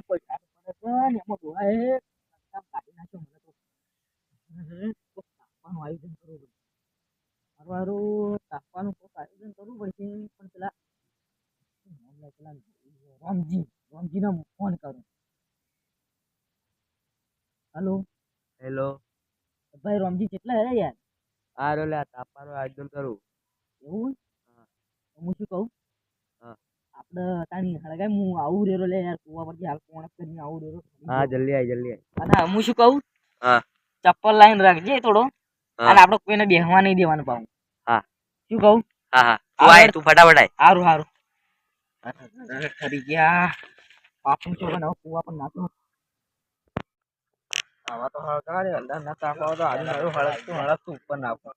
પૈસા તો પડે છે ને એમાં ડોહાએ કામ કાઢી નાખ્યો મને તો. કોક તાપવાનું આયોજન કરવું પડશે. હારું હારું તાપવાનું કોક આયોજન કરવું પડશે. પણ પેલા પેલા રામજીને ફોન કરું. હલો હેલો ભાઈ રામજી કેટલા હે યાર? આ લે તાપવાનું આયોજન કરું. એવું હા. હું શું કહું, હા આપણે તાણી હળગાય હું આવું રેલો લે યાર, કુવા પરથી હાલ કોણ કરીને આવું રેલો. હા જલ્દી આય. અને હું શું કહું, હા ચપ્પલ લાઈન રાખજે થોડો. હા. અને આપણે કોઈને બેહવા નહીં દેવાનું પાછું. હા શું કહું? હા હા તું આય, તું ફટાફટ આય. સારું સારું. ખરી ગયા પાપું ચોકન હવે કુવા પર નાખો. આવા તો હળગાડે અંદર ના તાપવા તો આજુ હળગતું ઉપર નાખો.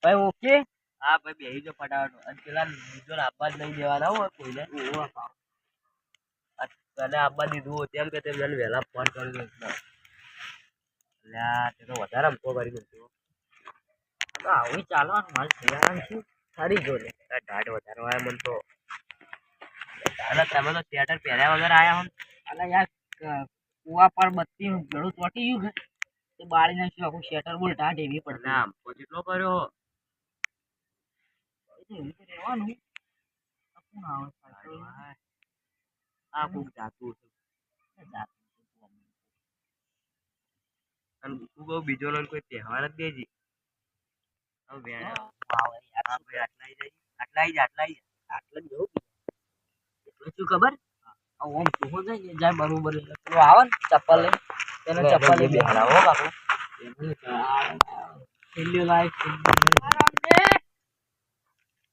ભાઈ ઓકે. હા ભાઈ બેહી જો ફટાફટ. અને પેલા બીજો આપવા જ નહીં દેવાના હોય કોઈને. તને આપવા દીધું હોય તેમ કે તે મને વહેલા ફોન કરી દે. અલ્યા તે તો વધારે અમકો કરી દીધું. તો આવું ચાલવાનું માલ શિયાળામાં શું સારી જોડે. ઢાઢ વધારે હોય મને તો. અને તમે તો સ્વેટર પહેર્યા વગર આયા હો. અને યાર કુવા પર બત્તી ગળું ચોટી ગયું કે તે બાળી નાખ્યું આખું શેટર. બોલ ટાઢ એવી પડતી. ના અમકો જેટલો કર્યો. એવું તો રહેવાનું. શું આવે આ કોક જાતું છે. અને તું બહુ બીજો લોન કોઈ તહેવાર જ દેજી. હવે આટલે જ જવું એટલે શું ખબર, ઓમ તું જાય ને જાય બરોબર એટલે પેલો આવે ને ચપ્પલ લઈને તેને ચપ્પલ લઈ બેહાડા હો બાપુ.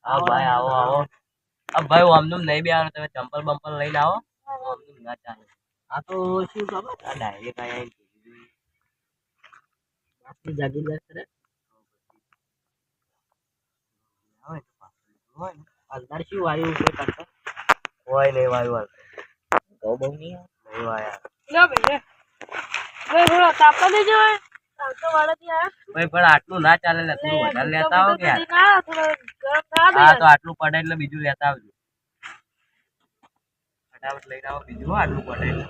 હા ભાઈ આવો આવો. अब भाई वो हम तुम नहीं भी आ रहे, चंपल बम्पल लઈને આવો. हम तुम ના ચાલે. આ તો શું ખબર, આ ડાયરેક્ટ આયા આપણી જાગીરદાર કરે હલદાર શું વાયુ છે કરતા કોઈ નહીં વાયું ગૌ બહુ નહીં નહીં વાયા. ભાઈ પણ આટલું ના ચાલે ને, તું વધારે લેતા આવો કે યાર. હા તો આટલું પડે એટલે બીજું લેતા આવજો. ફટાફટ લઈને આવો બીજું. હો આટલું પડે એટલે.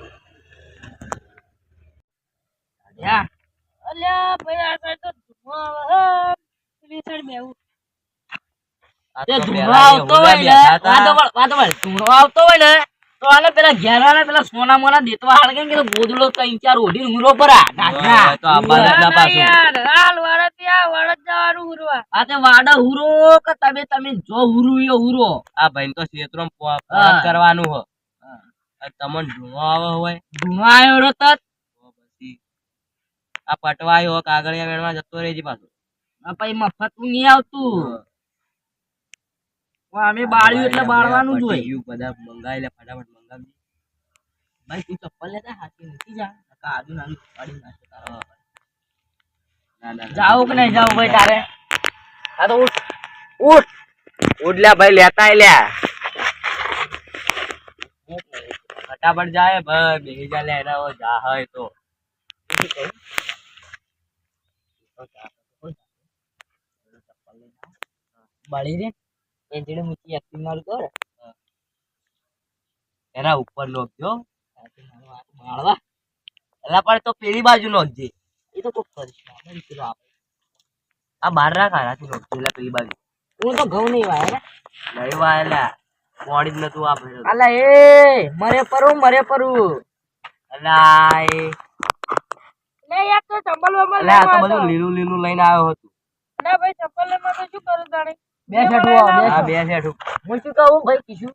આ તો પેલા આવતો હોય ને બેઠા હતા. આવતો હોય ને તો આને પેલા ઘેરવાળા પેલા સોના મોના દેતવા હાડકે કે ગોદડો ત્રણ ચાર ઓઢી ઊંઘરો પર હવે તો આ બાજુ ના પાછું. આ તે વાડા હુરો કે તમે જો હુરુ યો હુરો. આ ભાઈ તો ક્ષેત્રો કરવાનું હો. તમને ધૂણો આવે હોય ધૂણો આવ્યો રતત તો પછી આ પટવાયો કાગળિયા વેણવા જતો રહેજી પાછું. પછી મફત નહીં આવતું. અમે બાળ્યું એટલે બાળવાનું જ હોય. બધા મંગાવી લે ફટાફટ મંગાવી. ભાઈ તું ચપ્પલ લેતા હાથી નથી જા આજુ નાની પાડી નાખે તારા. ના ના જાવું કે નહીં જાવું ભાઈ તારે? હા તો ઉઠ ઉઠ ઉઠ ભાઈ લેતા આય લ્યા. ફટાફટ જાય ભાઈ બેહી જા લે એના જા હોય તો. બળી રે એ જેડે મૂકી એક્ટિંગ મારું કર એના ઉપર નોખજો. માળવા એલા પણ તો પેલી બાજુ નોખજે. એ તો કોક કરીશ આ બાર રાખ આનાથી નોખજો. એટલે પેલી બાજુ હું તો ઘઉં નહીં વાય નહીં વાયેલા પોણી જ નતું આ ભાઈ. અલા એ મરે પરું અલા એ લે યાર તો ચંબલ વંબલ અલા આ તો બધું લીલું લીલું લઈને આવ્યો હતો. ના ભાઈ ચંબલ લેમાં તો શું કરું તાણે બે હા બે શેઠું. હું શું કહું ભાઈ કીશું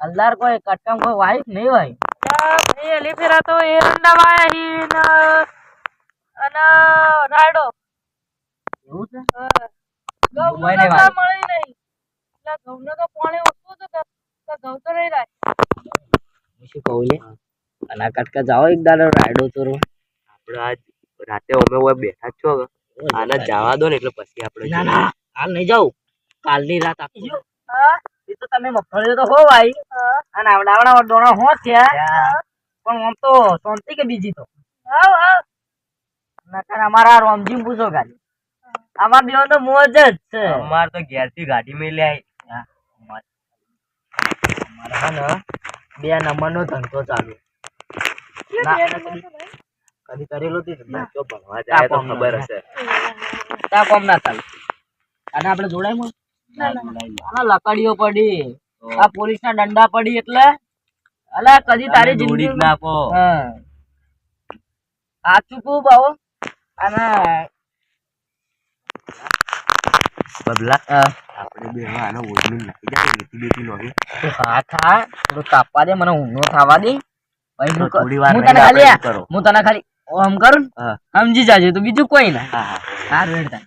અલ્લાર કોઈ કટકામ કોઈ વાઈફ નહીં ભાઈ. ભાઈ એલી ફેરા તો એરંડા વાયા હી ન અને રાયડો એવું છે. ઘઉં કોઈ નહીં વાય. મળી નહીં એટલે ઘઉં તો પાણી ઓછું તો ઘઉં તો નહીં રાય. હું શું કહું લે અને કટકા જાઓ એક દાડો રાયડો તો આપણે આજ રાતે અમે ઓય બેઠા જ છો. આને જવા દો ને એટલે પછી આપણે ના ના હાલ નહીં જાઉં કાલની રાત આપી એ તો તમે મફળ્યો તો હો ભાઈ અને આવડા ડોણા હો થયા પણ આમ તો શાંતિ કે બીજી તો નકર અમારા રોમજી પૂછો ખાલી અમાર બેવ તો મોજ જ છે. અમાર તો ઘેર થી ગાડી મેં લે અમારે 2 નંબરનો ધંધો ચાલુ કદી કરેલો હતી જો ભણવા જાય તો ખબર હશે તા કોમ ના ચાલે અને આપણે જોડાય આના લકડીઓ પડી આ પોલીસ ના દંડા પડી એટલે અલા કદી તારી જિંદગી નાખો આ ચૂકું બાવો અને બબલા આપણે બે આનો ઓળમી નાખી જાય નીતિ બેટી નો હા થા થોડું કાપવા દે મને ઊંઘનો થવા દે ભાઈ હું તને ખાલી હું તને ખાલી ઓમ કરું સમજી જાજે તો બીજું કોઈ ના હા રેડતા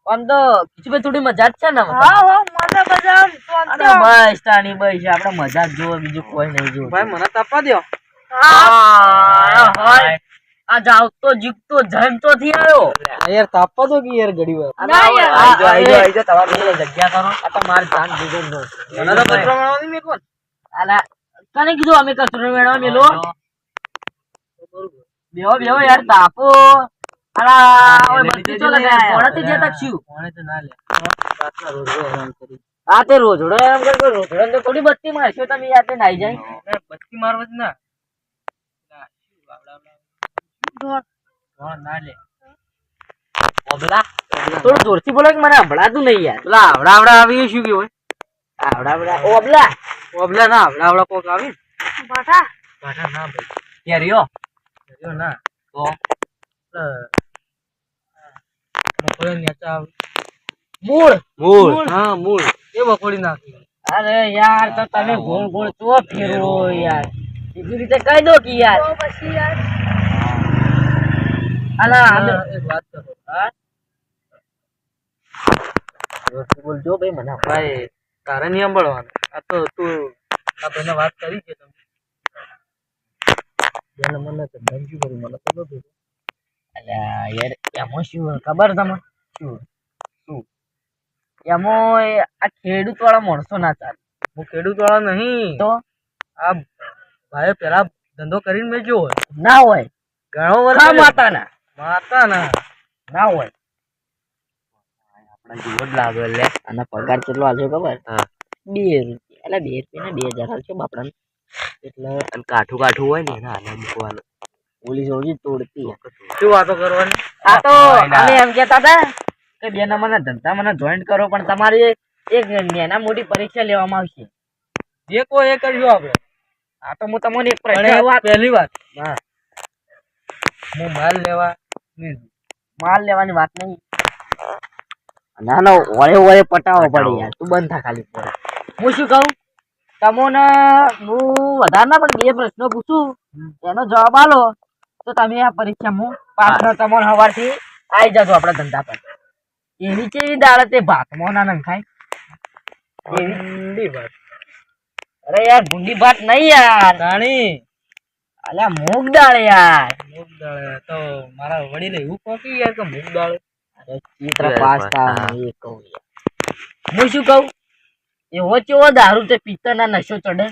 આમ તો କିଛି થોડી મજા જ છે ને બસ તાની બસ આપણે મજા જ જોવે બીજું કોઈ નહીં જોવે ભાઈ મને તપવા દો આ જાવ તો જીકતો જમતો થી આવ્યો યાર તાપવા દો કે યાર ઘડી વાર આઈજો તમારી જગ્યા કરો આ તો માર જાન દીધો નો મને તો કચરો મેળવાની મે કોણ આલા કને કીધું અમે કચરો મેળવા મેલો બેહો યાર તાપો આલા ઓય બત્તી તો લગાય કોણથી જતા છું કોણે તો ના લે રાતના રોજડો હેરાન કરી આ તે રોજડો હેરાન કર રોજડો તો થોડી બત્તી મારશો તમે યાર તે નાઈ જાય બત્તી મારવા જ ના ના લે ઓબલા થોડું જોરથી બોલો કે મને સંભળાતું નહીં યાર પેલા આવડા આવી શું કેવું આવડા ઓબલા ના આવડા કોક આવી બાઠા ના ભાઈ કેરીઓ ના તો મૂળ એ બકોડી નાખી અરે યાર તો તમે ગોળ તો ફેરવો યાર બીજી રીતે કહી દો કે યાર પછી યાર અલા એક વાત કરો હા બોલજો ભાઈ મને ભાઈ તારે નહીં સાંભળવાનું આ તો તું આ ભાઈને વાત કરી છે તમે જેને મને તો ધમકી કરી મને તો નતું અલ્યા યાર એમાં શું ખબર તમને શું એમાં આ ખેડૂત વાળા માણસો ના ચાલે હું ખેડૂત વાળા નહીં તો આ ભાઈ પેલા ધંધો કરીને મેં જો ના હોય ઘણો વર્ષ માતા ના હોય આપણા જીવો જ લાગે લે અને પગાર કેટલો આલ્યો ખબર ₹2 એટલે 2 રૂપિયા 2000 આલશો બાપડાને એટલે કાઠું હોય ને એના આને મૂકવાનું પોલીસ ઓળી તોડતી શું વાતો કરવાની આ તો અમે એમ કહેતા હતા કે 2 નંબરના ધંધા મને જોઈન્ટ કરો પણ તમારી એક નાના મોટી પરીક્ષા લેવામાં આવશે જે કોઈ એ કરજો આપણે આ તો હું તમને એક પ્રશ્ન પહેલી વાત હા હું માલ લેવાની વાત નહીં ના ઓળે પટાવો પડે યાર તું બંધ થા ખાલી હું શું કહું તમને હું વધારે ના પણ 2 પ્રશ્નો પૂછું એનો જવાબ આલો તો તમે આ પરીક્ષામાં પાસ તમને સવારથી આવી જજો આપણા ધંધા પર એવી કેવી દાળ તે ભાતમાં ના નખાય એવી ભાત અરે યાર ગુંડી ભાત નહીં યાર રાણી અલ્યા મૂગ દાળ યાર તો મારા વડીલે એવું કોકી યાર કે મૂગ દાળ અરે ચિત્ર પાસ્તા એ કહું યાર હું શું કહું એવો ચેવો દારૂ તે પિત્તરના નશો ચડે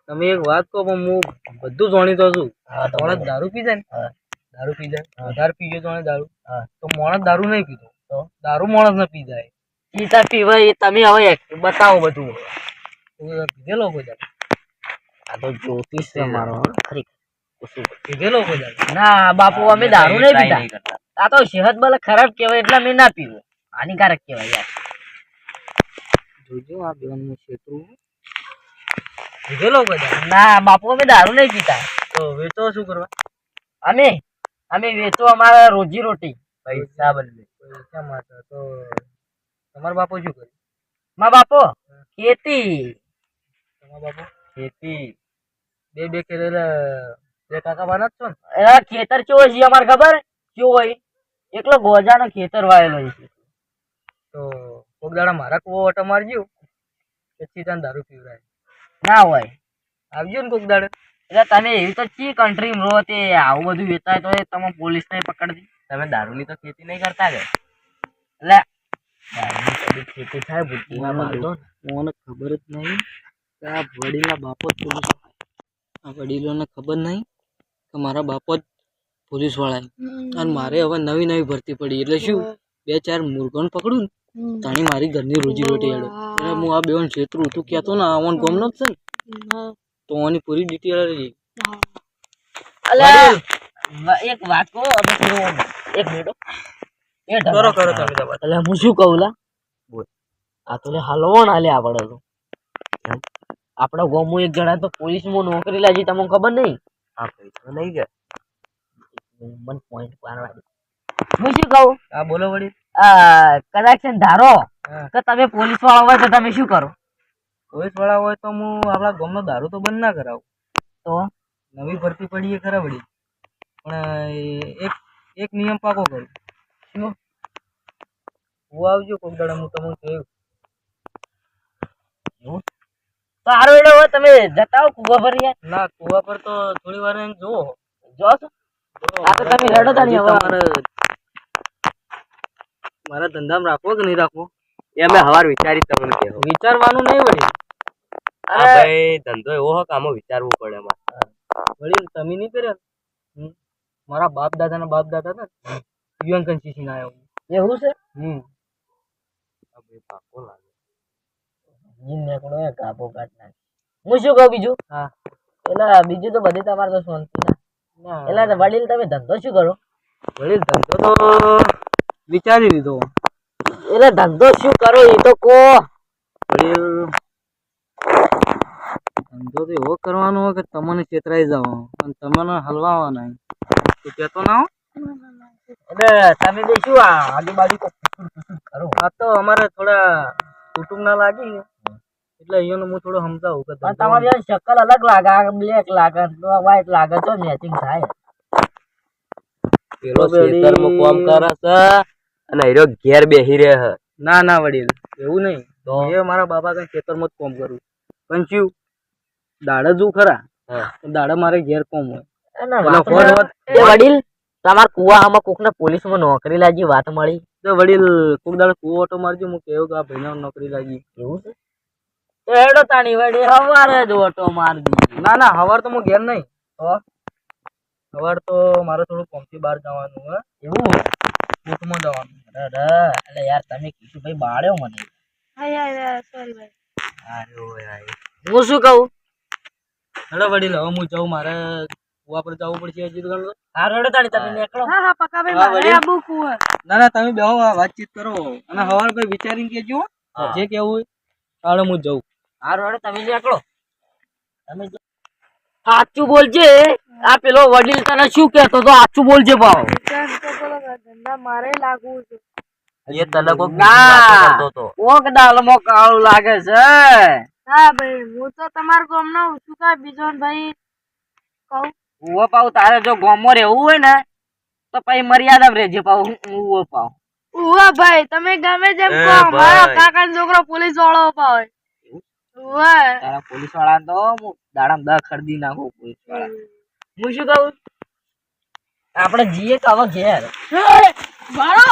તમે એક વાત કહો પણ હું બધું જાણીતો છું મોણસ દારૂ પી જાય ને દારૂ પી જાય વધારે પીજો તો દારૂ તો મોણસ દારૂ નહીં પીતો તો દારૂ મોણસ ને પી જાય પીતા પીવાય એ તમે હવે બતાવો બધું પીધેલો કોઈ આ તો જ્યોતિષ છે મારો ખરી પીધેલો કોઈ ના બાપુ અમે દારૂ નહીં પીતા આ તો સેહત બલ ખરાબ કહેવાય એટલે અમે ના પીવું હાનિકારક કહેવાય યાર જોજો આ બેનનું ક્ષેત્રું પીધેલો કોઈ ના બાપુ અમે દારૂ નહીં પીતા તો વેચો શું કરવા અમે વેચો અમારા રોજી રોટી પૈસા બદલે પૈસા માટે તો તમારા બાપુ શું કરે મારા બાપો ખેતી તમારા બાપુ ખેતી બે કરેલા બે કાકા બાના છો ને ખેતર કેવો છે અમારે ખબર કેવો હોય એકલો ગોજાનો ખેતર વાયેલો છે તો કોક દાડા મારા કુવો ઓટો મારજો પછી તને દારૂ પીવરાય ના હોય આવજો ને કોક દાડે એટલે તમે એવી તો ચી કન્ટ્રી રહો તે આવું બધું વેચાય તો તમે પોલીસ ને પકડતી તમે દારૂની તો ખેતી નહીં કરતા કે એટલે દારૂની ખેતી થાય બુદ્ધિ ના મારતો મને ખબર જ નહીં કે આ વડીલના બાપો જ પોલીસ આ વડીલોને ખબર નહીં કે મારા બાપો જ પોલીસ વાળા અને મારે હવે નવી ભરતી પડી એટલે શું 2-4 મુર્ગોને પકડું તાણી મારી ઘરની રોજી રોટી હેડો એટલે હું આ બેન છેતરું તું કહેતો ને આવન ગમનો જ છે ને તો આની પૂરી ડિટેલ રહી અલ્યા એક વાત કહો અમે થોડું એક મિનિટ હો. એ કરો કરો તમે તમારે એટલે હું શું કહું લા બોલ આ તો લે હલવણ આલે આપણે તો આપણા ગામમાં એક જણા તો પોલીસમાં નોકરી લાગી તમને ખબર નહીં આ પૈસા નહીં ગયા મન પોઈન્ટ પાડવા દે હું શું કહું હા બોલો વળી કદાચ છે ને ધારો કે તમે પોલીસ વાળા હોય તો તમે શું કરો પોલીસ વાળા હોય તો હું આપણા ગામનો દારૂ તો બંધ ના કરાવું તો નવી ભરતી પડી એ ખરા વળી પણ એક નિયમ પાકો કરું શું હું આવજો કોક દાડા હું તમને કહ્યું તો હારું એટલે હવે તમે જતા હો કુવા પર યાર ના કુવા પર તો થોડી વાર એમ જુઓ જો છો આ તો તમે રડો તા નહીં હવે મારા ધંધામાં રાખવો કે નહીં રાખવો એ અમે હવાર વિચારી તમને કહેવો વિચારવાનું નહીં વળી આ ભાઈ ધંધો એવો હોય કે આમાં વિચારવું પડે એમાં વળી તમે નહીં કર્યા મારા બાપ દાદા હતા યુએન શીખીને આવ્યો એવું છે આ ભાઈ પાકો લાગે જીને કોનો એ કાપો કાટ નાખ હું શું કહું બીજું હા એટલે બીજું તો બધી તમારે તો શાંતિ ના એટલે વડીલ તમે ધંધો શું કરો વળી ધંધો તો વિચારી લીધો એટલે ધંધો શું કરો એ તો કો વડીલ ધંધો તો એવો કરવાનો હોય કે તમને છેતરાઈ જાવ અને તમને હલવાવાના તો કહેતો ના હો એટલે તમે બી શું આ આજુબાજુ કરો આ તો અમારે થોડા કુટુંબ ના લાગી ને એટલે અહીંયાનું હું થોડું સમજાવું કે પણ તમારી આ શક્કલ અલગ લાગે આ બ્લેક લાગે વ્હાઈટ લાગે તો મેચિંગ થાય પેલો ખેતરમાં કામ કરે છે અને હીરો ઘેર બેસી રહે છે ના ના વડીલ એવું નહીં તો એ મારા બાપા કઈ ખેતરમાં જ કામ કરું પણ શું દાડા જુ ખરા દાડા મારે ઘેર કોમ હોય એ વડીલ તમાર કુવામાં કોક ને પોલીસ માં નોકરી લાગી વાત મળી તો વડીલ કોક દાડો કુવો ઓટો મારજો હું કેવું કે આ ભાઈને નોકરી લાગી એવું છે તો હેડો તાણી વડી હવારે જ ઓટો માર દી ના ના હવાર તો હું ઘેર નહીં તો સવાર તો મારે થોડું કોમથી બહાર જવાનું હે એવું બૂટમાં જવાનું એટલે યાર તમે કીધું ભાઈ બાળ્યો મને હું શું કહું હેડો વડીલ હવે હું જાઉં મારે કુવા પર જવું પડશે હજી તો ઘણું. હા રેડો તાણી તમે નીકળો હા, વડીલ. ના ના તમે બેહો વાતચીત કરો અને હવાર ભાઈ વિચારીને કેજો જે કેવું હોય તાળે હું જઉં હા રેડો તમે નીકળો તમે સાચું બોલજે આ પેલો વડીલ તને શું કહેતો તો સાચું બોલજે ભાવ એ તને કોક ના કરતો તો કોક દાલમાં કાળું લાગે છે હા ભાઈ હું તો તમારા ગામનો છું કા બીજો ભાઈ કહું ઉવો પાવ તારે જો ગામમાં રહેવું હોય ને તો પછી મર્યાદા રહેજે પાવ ઉવો પાવ ઉવા ભાઈ તમે ગમે જેમ એ કહો મારો ભાઈ. કાકાનો છોકરો પોલીસ વાળો પાવે ઉવા તારા પોલીસ વાળા તો હું દાડામાં દા ખરીદી નાખું પોલીસ વાળા હું શું કહું આપણે જઈએ તો હવે ઘેર ભાડો